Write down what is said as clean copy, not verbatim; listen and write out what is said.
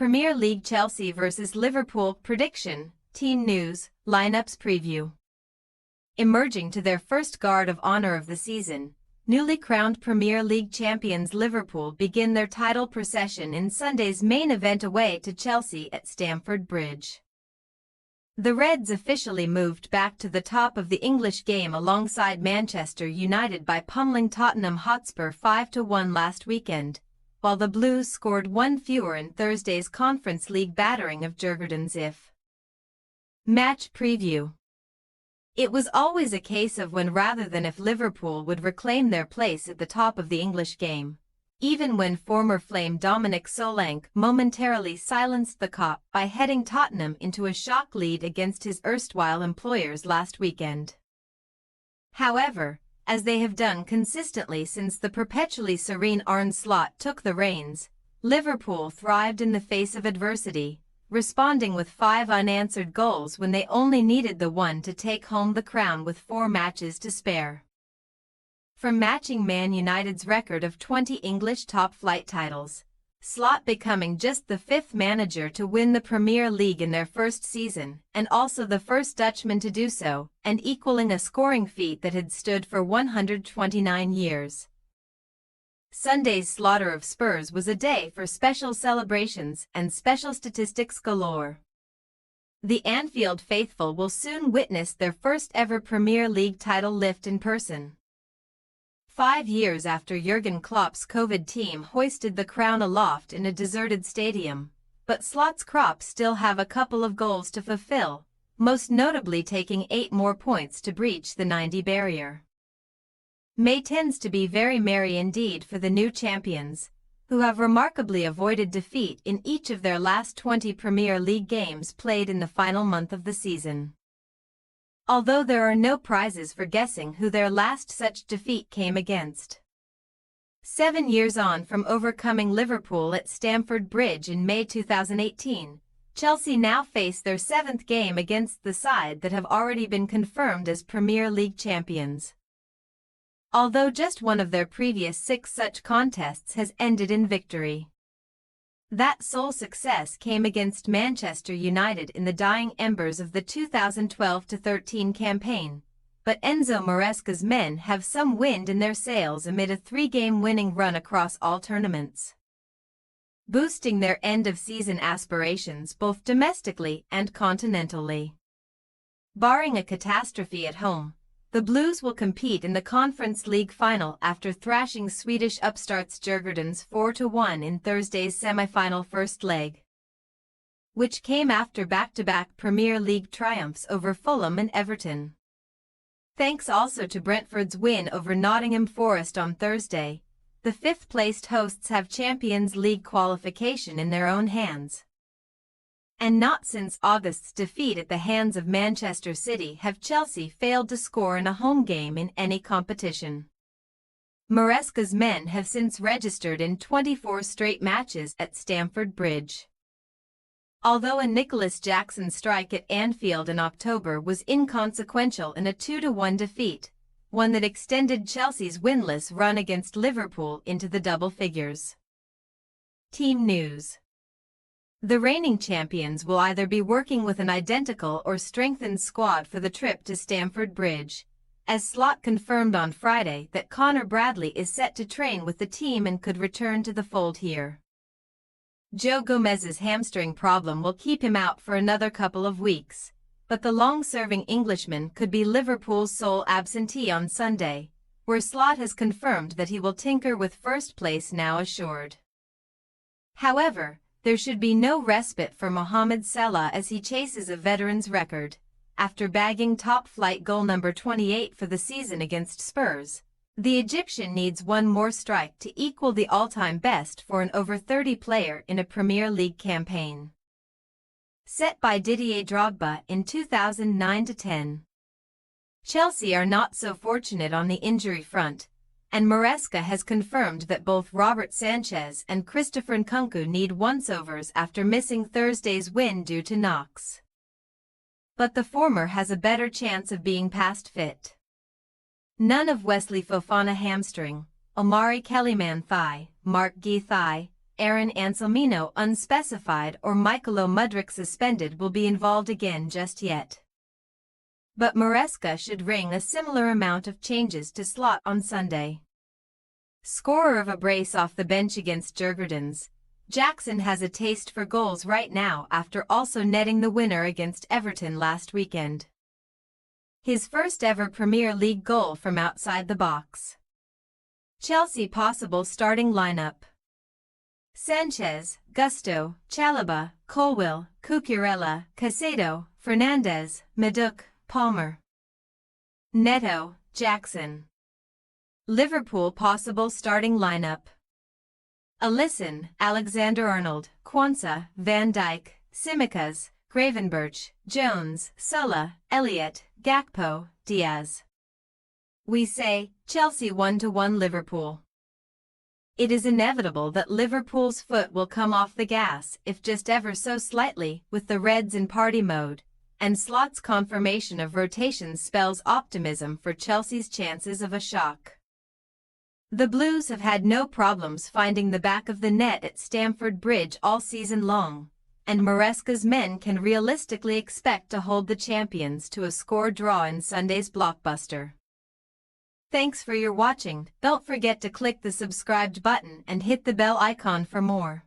Premier League Chelsea vs Liverpool prediction, team news, lineups preview. Emerging to their first guard of honor of the season, newly crowned Premier League champions Liverpool begin their title procession in Sunday's main event away to Chelsea at Stamford Bridge. The Reds officially moved back to the top of the English game alongside Manchester United by pummeling Tottenham Hotspur 5-1 last weekend, while the Blues scored one fewer in Thursday's Conference League battering of Djurgårdens IF. Match preview. It was always a case of when rather than if Liverpool would reclaim their place at the top of the English game, even when former Flame Dominic Solanke momentarily silenced the cop by heading Tottenham into a shock lead against his erstwhile employers last weekend. However, as they have done consistently since the perpetually serene Arne Slot took the reins, Liverpool thrived in the face of adversity, responding with 5 unanswered goals when they only needed the one to take home the crown with 4 matches to spare. From matching Man United's record of 20 English top-flight titles, Slot becoming just the 5th manager to win the Premier League in their first season, and also the first Dutchman to do so, and equaling a scoring feat that had stood for 129 years. Sunday's slaughter of Spurs was a day for special celebrations and special statistics galore. The Anfield faithful will soon witness their first ever Premier League title lift in person. 5 years after Jurgen Klopp's COVID team hoisted the crown aloft in a deserted stadium, but Slot's crop still have a couple of goals to fulfill, most notably taking 8 more points to breach the 90 barrier. May tends to be very merry indeed for the new champions, who have remarkably avoided defeat in each of their last 20 Premier League games played in the final month of the season. Although there are no prizes for guessing who their last such defeat came against. 7 years on from overcoming Liverpool at Stamford Bridge in May 2018, Chelsea now face their 7th game against the side that have already been confirmed as Premier League champions. Although just one of their previous 6 such contests has ended in victory. That sole success came against Manchester United in the dying embers of the 2012-13 campaign, but Enzo Maresca's men have some wind in their sails amid a 3-game winning run across all tournaments, boosting their end-of-season aspirations both domestically and continentally. Barring a catastrophe at home, the Blues will compete in the Conference League final after thrashing Swedish upstarts Djurgårdens 4-1 in Thursday's semi-final first leg, which came after back-to-back Premier League triumphs over Fulham and Everton. Thanks also to Brentford's win over Nottingham Forest on Thursday, the 5th-placed hosts have Champions League qualification in their own hands. And not since August's defeat at the hands of Manchester City have Chelsea failed to score in a home game in any competition. Maresca's men have since registered in 24 straight matches at Stamford Bridge. Although a Nicholas Jackson strike at Anfield in October was inconsequential in a 2-1 defeat, one that extended Chelsea's winless run against Liverpool into the double figures. Team news. The reigning champions will either be working with an identical or strengthened squad for the trip to Stamford Bridge, as Slot confirmed on Friday that Connor Bradley is set to train with the team and could return to the fold here. Joe Gomez's hamstring problem will keep him out for another couple of weeks, but the long-serving Englishman could be Liverpool's sole absentee on Sunday, where Slot has confirmed that he will tinker with first place now assured. However, there should be no respite for Mohamed Salah as he chases a veteran's record. After bagging top-flight goal number 28 for the season against Spurs, the Egyptian needs one more strike to equal the all-time best for an over 30 player in a Premier League campaign, set by Didier Drogba in 2009-10. Chelsea are not so fortunate on the injury front, and Maresca has confirmed that both Robert Sanchez and Christopher Nkunku need once-overs after missing Thursday's win due to knocks. But the former has a better chance of being past fit. None of Wesley Fofana hamstring, Omari Kellyman thigh, Mark Guéhi thigh, Aaron Anselmino unspecified or Michaelo Mudryk suspended will be involved again just yet. But Maresca should ring a similar amount of changes to slot on Sunday. Scorer of a brace off the bench against Djurgårdens, Jackson has a taste for goals right now after also netting the winner against Everton last weekend. His first ever Premier League goal from outside the box. Chelsea possible starting lineup: Sanchez, Gusto, Chalobah, Colwill, Cucurella, Caicedo, Fernandes, Madueke, Palmer. Neto, Jackson. Liverpool possible starting lineup: Alisson, Alexander-Arnold, Quansah, Van Dijk, Tsimikas, Gravenberch, Jones, Sulla, Elliott, Gakpo, Diaz. We say, Chelsea 1-1 Liverpool. It is inevitable that Liverpool's foot will come off the gas, if just ever so slightly, with the Reds in party mode, and Slot's confirmation of rotations spells optimism for Chelsea's chances of a shock. The Blues have had no problems finding the back of the net at Stamford Bridge all season long, and Maresca's men can realistically expect to hold the champions to a score draw in Sunday's blockbuster. Thanks for your watching. Don't forget to click the subscribed button and hit the bell icon for more.